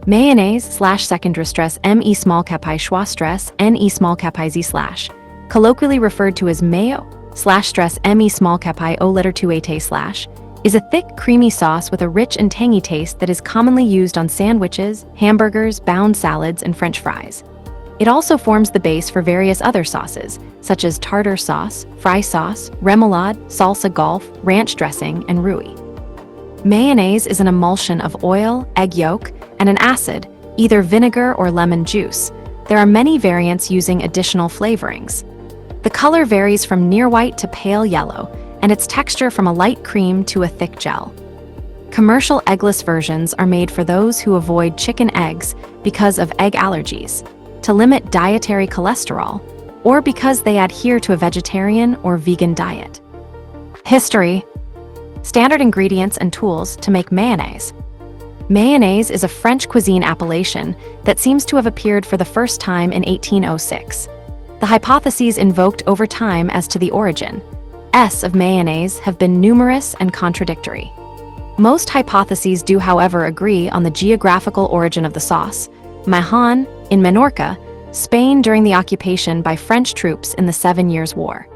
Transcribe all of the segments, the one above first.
Mayonnaise slash second stress me small capi schwa stress ne small capi z slash, colloquially referred to as mayo slash stress me small capi o letter 2 ate slash, is a thick, creamy sauce with a rich and tangy taste that is commonly used on sandwiches, hamburgers, bound salads, and French fries. It also forms the base for various other sauces, such as tartar sauce, fry sauce, remoulade, salsa golf, ranch dressing, and roux. Mayonnaise is an emulsion of oil, egg yolk, and an acid, either vinegar or lemon juice. There are many variants using additional flavorings. The color varies from near white to pale yellow, and its texture from a light cream to a thick gel. Commercial eggless versions are made for those who avoid chicken eggs because of egg allergies, to limit dietary cholesterol, or because they adhere to a vegetarian or vegan diet. History. Standard ingredients and tools to make mayonnaise. Mayonnaise is a French cuisine appellation that seems to have appeared for the first time in 1806. The hypotheses invoked over time as to the origin of mayonnaise have been numerous and contradictory. Most hypotheses do, however, agree on the geographical origin of the sauce, Mahon, in Minorca, Spain during the occupation by French troops in the 7 Years' War.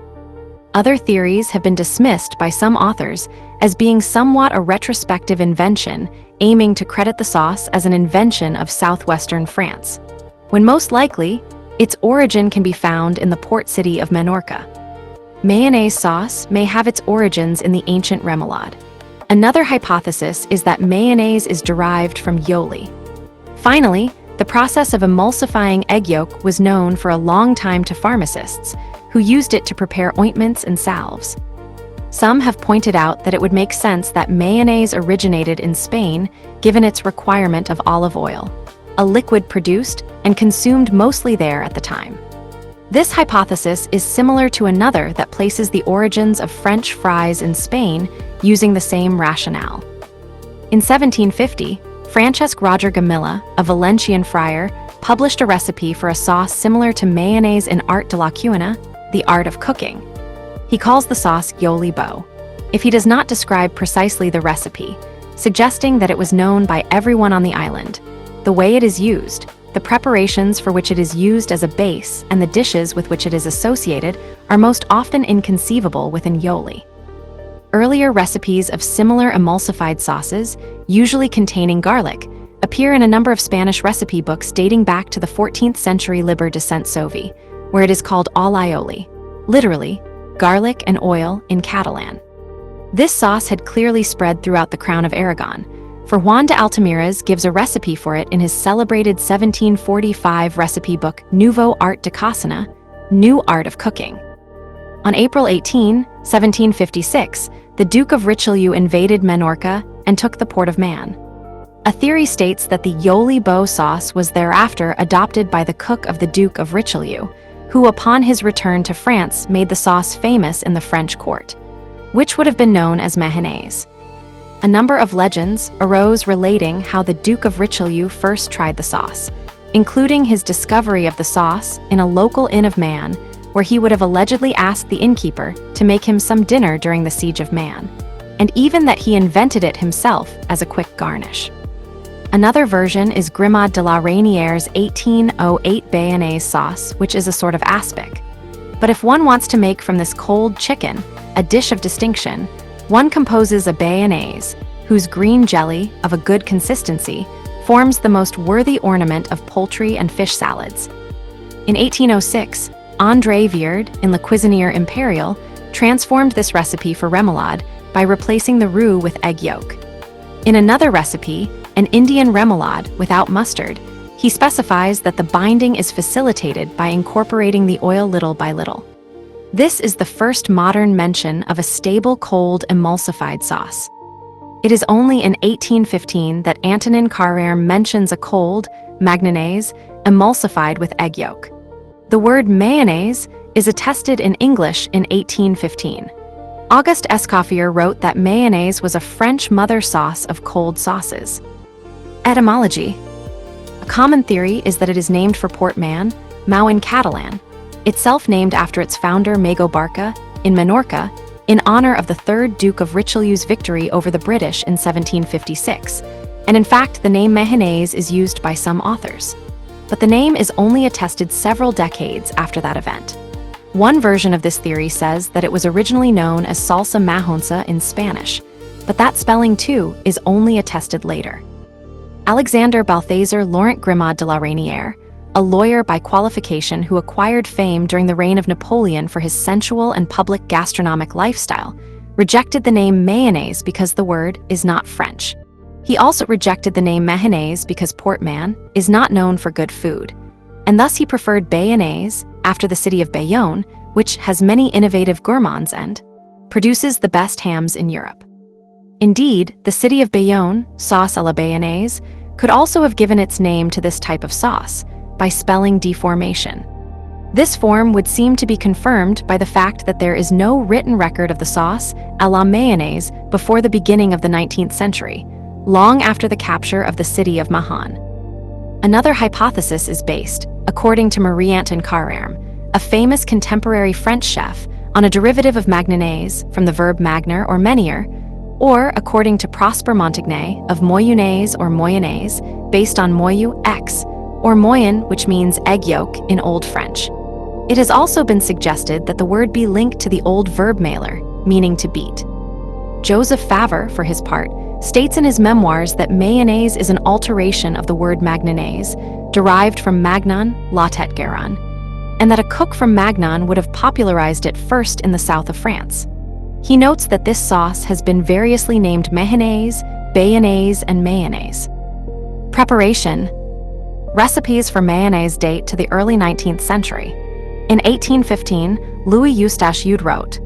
Other theories have been dismissed by some authors as being somewhat a retrospective invention, aiming to credit the sauce as an invention of southwestern France, when most likely, its origin can be found in the port city of Minorca. Mayonnaise sauce may have its origins in the ancient remoulade. Another hypothesis is that mayonnaise is derived from yoli. Finally, the process of emulsifying egg yolk was known for a long time to pharmacists, who used it to prepare ointments and salves. Some have pointed out that it would make sense that mayonnaise originated in Spain, given its requirement of olive oil, a liquid produced and consumed mostly there at the time. This hypothesis is similar to another that places the origins of French fries in Spain using the same rationale. In 1750, Francesc Roger Gamilla, a Valencian friar, published a recipe for a sauce similar to mayonnaise in Art de la Cuina, the art of cooking. He calls the sauce yoli bo, if he does not describe precisely the recipe, suggesting that it was known by everyone on the island. The way it is used, the preparations for which it is used as a base, and the dishes with which it is associated are most often inconceivable within yoli. Earlier recipes of similar emulsified sauces, usually containing garlic, appear in a number of Spanish recipe books dating back to the 14th century Liber de Saint Sauve, where it is called all aioli, literally, garlic and oil in Catalan. This sauce had clearly spread throughout the Crown of Aragon, for Juan de Altamira's gives a recipe for it in his celebrated 1745 recipe book Nouveau Art de Cuisine, New Art of Cooking. On April 18, 1756, the Duke of Richelieu invaded Minorca and took the port of Man. A theory states that the yoli bo sauce was thereafter adopted by the cook of the Duke of Richelieu, who upon his return to France made the sauce famous in the French court, which would have been known as mayonnaise. A number of legends arose relating how the Duke of Richelieu first tried the sauce, including his discovery of the sauce in a local inn of Man, where he would have allegedly asked the innkeeper to make him some dinner during the siege of Man, and even that he invented it himself as a quick garnish. Another version is Grimaud de la Reynière's 1808 béarnaise sauce, which is a sort of aspic. But if one wants to make from this cold chicken a dish of distinction, one composes a béarnaise, whose green jelly, of a good consistency, forms the most worthy ornament of poultry and fish salads. In 1806, André Viard, in Le Cuisinier Impérial, transformed this recipe for remoulade by replacing the roux with egg yolk. In another recipe, an Indian remoulade without mustard, he specifies that the binding is facilitated by incorporating the oil little by little. This is the first modern mention of a stable cold emulsified sauce. It is only in 1815 that Antonin Carrère mentions a cold, mayonnaise, emulsified with egg yolk. The word mayonnaise is attested in English in 1815. Auguste Escoffier wrote that mayonnaise was a French mother sauce of cold sauces. Etymology. A common theory is that it is named for Port Man, Mau in Catalan, itself named after its founder Mago Barca, in Minorca, in honor of the third Duke of Richelieu's victory over the British in 1756, and in fact, the name mayonnaise is used by some authors. But the name is only attested several decades after that event. One version of this theory says that it was originally known as salsa mahonsa in Spanish, but that spelling too is only attested later. Alexander Balthazar Laurent Grimaud de la Reynière, a lawyer by qualification who acquired fame during the reign of Napoleon for his sensual and public gastronomic lifestyle, rejected the name mayonnaise because the word is not French. He also rejected the name mayonnaise because Port-Man is not known for good food, and thus he preferred Bayonnaise after the city of Bayonne, which has many innovative gourmands and produces the best hams in Europe. Indeed, the city of Bayonne, sauce à la Bayonnaise, could also have given its name to this type of sauce by spelling deformation. This form would seem to be confirmed by the fact that there is no written record of the sauce à la mayonnaise before the beginning of the 19th century, long after the capture of the city of Mahon. Another hypothesis is based, according to Marie-Antoine Carême, a famous contemporary French chef, on a derivative of magnanaise from the verb magner or menir, or, according to Prosper Montagne, of moyonnaise or moyonnaise, based on moyu x, or moyen, which means egg yolk in Old French. It has also been suggested that the word be linked to the old verb mailer, meaning to beat. Joseph Favre, for his part, states in his memoirs that mayonnaise is an alteration of the word magnanaise, derived from magnon, la tête garonne, and that a cook from Magnon would have popularized it first in the south of France. He notes that this sauce has been variously named mayonnaise, bayonnaise, and mayonnaise. Preparation. Recipes for mayonnaise date to the early 19th century. In 1815, Louis Eustache Ude wrote,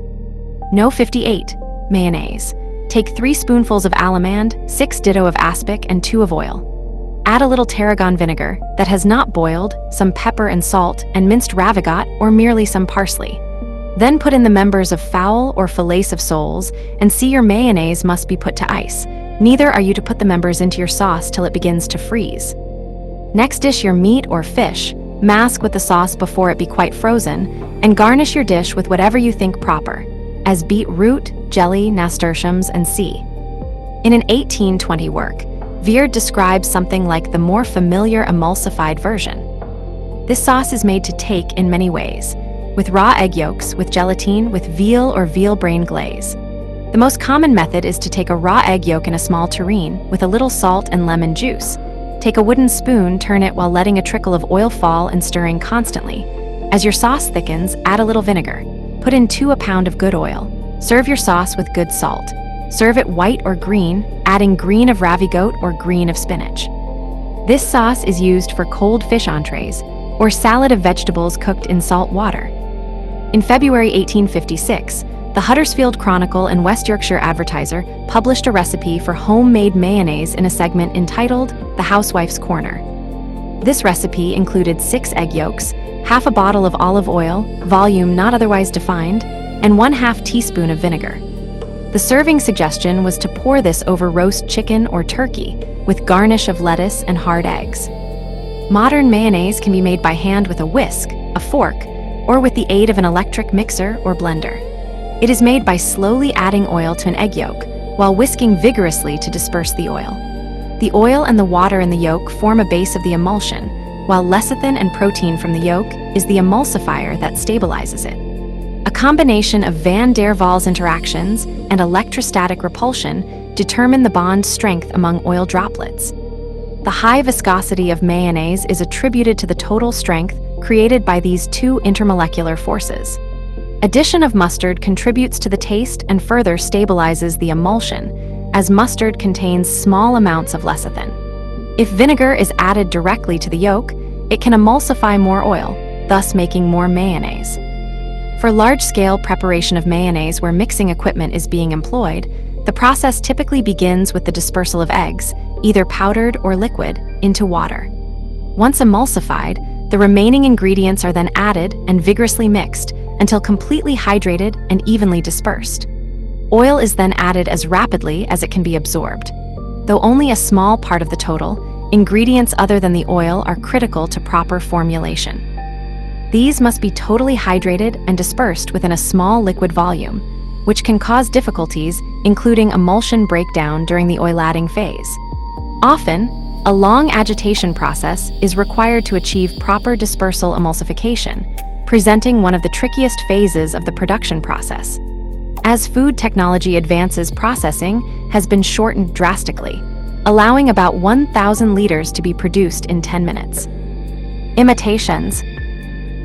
No. 58, mayonnaise. Take 3 spoonfuls of allemande, 6 ditto of aspic, and 2 of oil. Add a little tarragon vinegar that has not boiled, some pepper and salt, and minced ravigote or merely some parsley. Then put in the members of fowl or fillets of soles, and see your mayonnaise must be put to ice. Neither are you to put the members into your sauce till it begins to freeze. Next dish your meat or fish, mask with the sauce before it be quite frozen, and garnish your dish with whatever you think proper, as beetroot, jelly, nasturtiums, and c. In an 1820 work, Viard describes something like the more familiar emulsified version. This sauce is made to take in many ways, with raw egg yolks, with gelatine, with veal or veal brain glaze. The most common method is to take a raw egg yolk in a small tureen with a little salt and lemon juice. Take a wooden spoon, turn it while letting a trickle of oil fall and stirring constantly. As your sauce thickens, add a little vinegar. Put in 2 pounds of good oil. Serve your sauce with good salt. Serve it white or green, adding green of ravigote or green of spinach. This sauce is used for cold fish entrees or salad of vegetables cooked in salt water. In February 1856, the Huddersfield Chronicle and West Yorkshire Advertiser published a recipe for homemade mayonnaise in a segment entitled The Housewife's Corner. This recipe included 6 egg yolks, half a bottle of olive oil, volume not otherwise defined, and 1/2 teaspoon of vinegar. The serving suggestion was to pour this over roast chicken or turkey, with garnish of lettuce and hard eggs. Modern mayonnaise can be made by hand with a whisk, a fork, or with the aid of an electric mixer or blender. It is made by slowly adding oil to an egg yolk, while whisking vigorously to disperse the oil. The oil and the water in the yolk form a base of the emulsion, while lecithin and protein from the yolk is the emulsifier that stabilizes it. A combination of van der Waals interactions and electrostatic repulsion determine the bond strength among oil droplets. The high viscosity of mayonnaise is attributed to the total strength created by these 2 intermolecular forces. Addition of mustard contributes to the taste and further stabilizes the emulsion, as mustard contains small amounts of lecithin. If vinegar is added directly to the yolk, it can emulsify more oil, thus making more mayonnaise. For large-scale preparation of mayonnaise where mixing equipment is being employed, the process typically begins with the dispersal of eggs, either powdered or liquid, into water. Once emulsified, the remaining ingredients are then added and vigorously mixed until completely hydrated and evenly dispersed. Oil is then added as rapidly as it can be absorbed. Though only a small part of the total, ingredients other than the oil are critical to proper formulation. These must be totally hydrated and dispersed within a small liquid volume, which can cause difficulties, including emulsion breakdown during the oil adding phase. Often, a long agitation process is required to achieve proper dispersal emulsification, presenting one of the trickiest phases of the production process. As food technology advances, processing has been shortened drastically, allowing about 1,000 liters to be produced in 10 minutes. Imitations.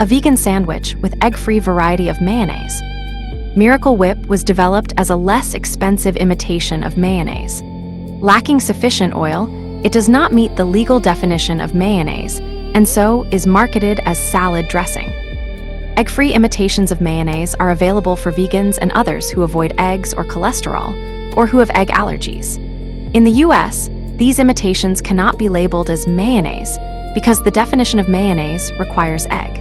A vegan sandwich with egg-free variety of mayonnaise. Miracle Whip was developed as a less expensive imitation of mayonnaise. Lacking sufficient oil, it does not meet the legal definition of mayonnaise, and so is marketed as salad dressing. Egg-free imitations of mayonnaise are available for vegans and others who avoid eggs or cholesterol, or who have egg allergies. In the US, these imitations cannot be labeled as mayonnaise because the definition of mayonnaise requires egg.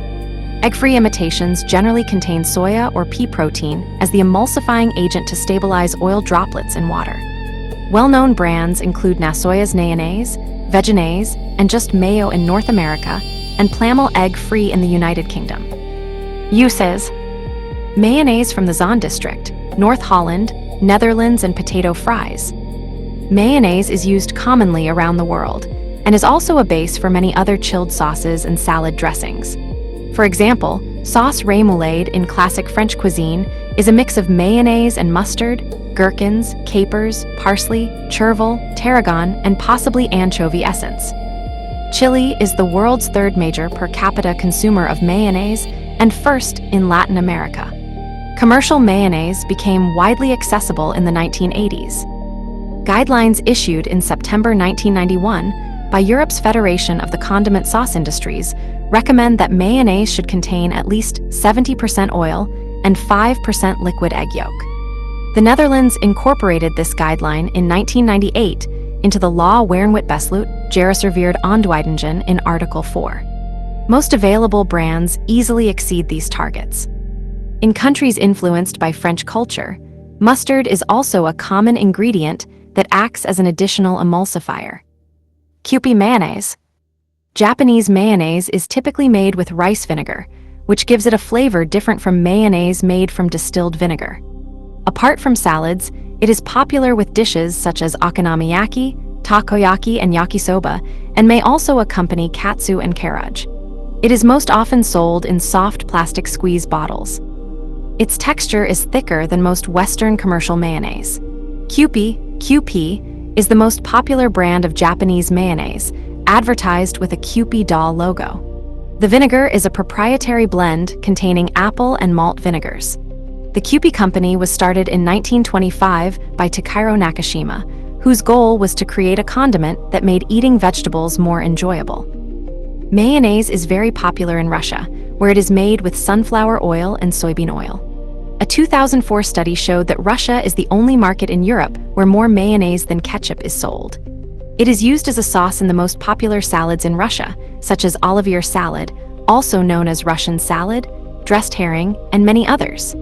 Egg-free imitations generally contain soya or pea protein as the emulsifying agent to stabilize oil droplets in water. Well-known brands include Nasoya's Mayonnaise, Vegenaise, and Just Mayo in North America, and Plamel Egg-free in the United Kingdom. Uses. Mayonnaise from the Zaan district, North Holland, Netherlands, and potato fries. Mayonnaise is used commonly around the world, and is also a base for many other chilled sauces and salad dressings. For example, sauce remoulade in classic French cuisine is a mix of mayonnaise and mustard, gherkins, capers, parsley, chervil, tarragon, and possibly anchovy essence. Chile is the world's third major per capita consumer of mayonnaise and first in Latin America. Commercial mayonnaise became widely accessible in the 1980s. Guidelines issued in September 1991 by Europe's Federation of the Condiment Sauce Industries recommend that mayonnaise should contain at least 70% oil and 5% liquid egg yolk. The Netherlands incorporated this guideline in 1998 into the law waarin wit besluit gereserveerd aanduidingen in Article 4. Most available brands easily exceed these targets. In countries influenced by French culture, mustard is also a common ingredient that acts as an additional emulsifier. Kewpie mayonnaise. Japanese mayonnaise is typically made with rice vinegar, which gives it a flavor different from mayonnaise made from distilled vinegar. Apart from salads, it is popular with dishes such as okonomiyaki, takoyaki, and yakisoba, and may also accompany katsu and karaage. It is most often sold in soft plastic squeeze bottles. Its texture is thicker than most Western commercial mayonnaise. Kewpie, is the most popular brand of Japanese mayonnaise, advertised with a Kewpie doll logo. The vinegar is a proprietary blend containing apple and malt vinegars. The Kewpie Company was started in 1925 by Takahiro Nakashima, whose goal was to create a condiment that made eating vegetables more enjoyable. Mayonnaise is very popular in Russia, where it is made with sunflower oil and soybean oil. A 2004 study showed that Russia is the only market in Europe where more mayonnaise than ketchup is sold. It is used as a sauce in the most popular salads in Russia, such as Olivier salad, also known as Russian salad, dressed herring, and many others.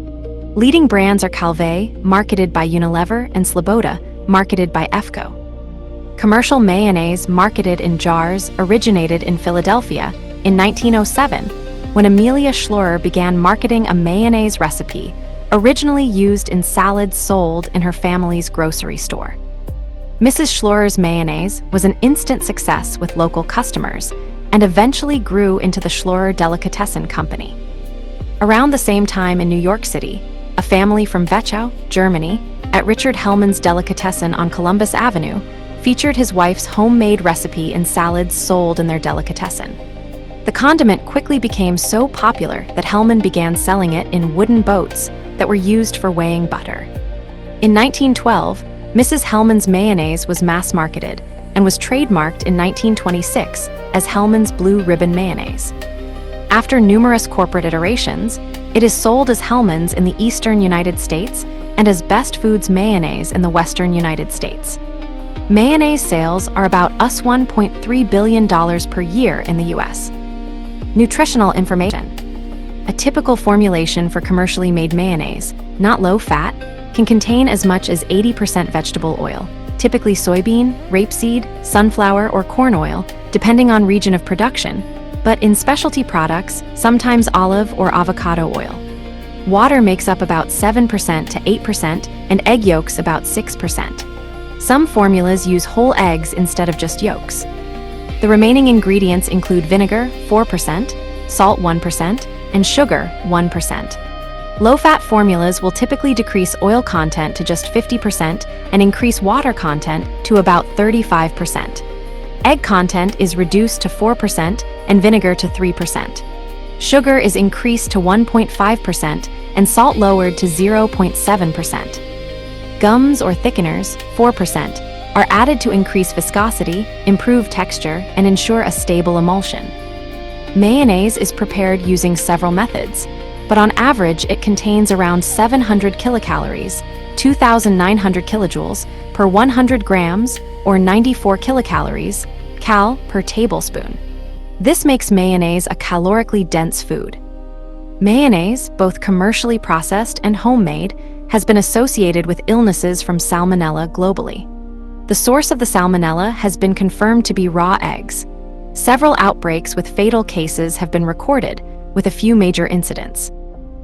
Leading brands are Calvé, marketed by Unilever, and Sloboda, marketed by EFCO. Commercial mayonnaise marketed in jars originated in Philadelphia in 1907, when Amelia Schlurer began marketing a mayonnaise recipe originally used in salads sold in her family's grocery store. Mrs. Schlurer's mayonnaise was an instant success with local customers and eventually grew into the Schlurer Delicatessen Company. Around the same time in New York City, a family from Wachau, Germany, at Richard Hellman's Delicatessen on Columbus Avenue, featured his wife's homemade recipe in salads sold in their delicatessen. The condiment quickly became so popular that Hellman began selling it in wooden boats that were used for weighing butter. In 1912, Mrs. Hellman's mayonnaise was mass-marketed and was trademarked in 1926 as Hellman's Blue Ribbon Mayonnaise. After numerous corporate iterations, it is sold as Hellman's in the eastern United States and as Best Foods Mayonnaise in the western United States. Mayonnaise sales are about $1.3 billion per year in the US. Nutritional information. A typical formulation for commercially made mayonnaise, not low-fat, can contain as much as 80% vegetable oil, typically soybean, rapeseed, sunflower, or corn oil, depending on region of production, but in specialty products, sometimes olive or avocado oil. Water makes up about 7% to 8%, and egg yolks about 6%. Some formulas use whole eggs instead of just yolks. The remaining ingredients include vinegar, 4%, salt, 1%, and sugar, 1%. Low-fat formulas will typically decrease oil content to just 50% and increase water content to about 35%. Egg content is reduced to 4% and vinegar to 3%. Sugar is increased to 1.5% and salt lowered to 0.7%. Gums or thickeners, 4%, are added to increase viscosity, improve texture, and ensure a stable emulsion. Mayonnaise is prepared using several methods, but on average it contains around 700 kilocalories, 2,900 kilojoules per 100 grams, or 94 kilocalories, cal, per tablespoon. This makes mayonnaise a calorically dense food. Mayonnaise, both commercially processed and homemade, has been associated with illnesses from salmonella globally. The source of the salmonella has been confirmed to be raw eggs. Several outbreaks with fatal cases have been recorded, with a few major incidents.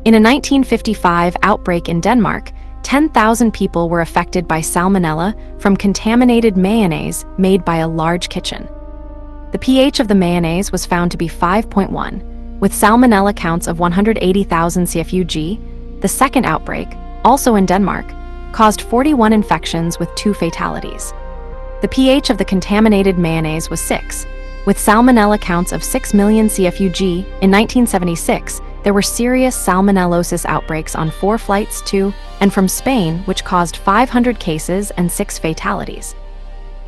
In a 1955 outbreak in Denmark, 10,000 people were affected by salmonella from contaminated mayonnaise made by a large kitchen. The pH of the mayonnaise was found to be 5.1, with salmonella counts of 180,000 CFUG. The second outbreak, also in Denmark, caused 41 infections with 2 fatalities. The pH of the contaminated mayonnaise was 6, with salmonella counts of 6 million CFUG. In 1976, there were serious salmonellosis outbreaks on 4 flights to and from Spain, which caused 500 cases and 6 fatalities.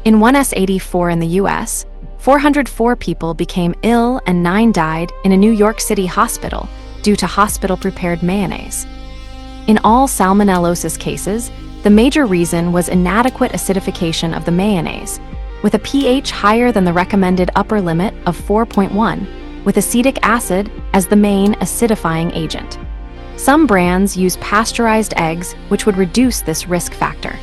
In 1S84 in the US, 404 people became ill and 9 died in a New York City hospital due to hospital-prepared mayonnaise. In all salmonellosis cases, the major reason was inadequate acidification of the mayonnaise, with a pH higher than the recommended upper limit of 4.1, with acetic acid as the main acidifying agent. Some brands use pasteurized eggs, which would reduce this risk factor.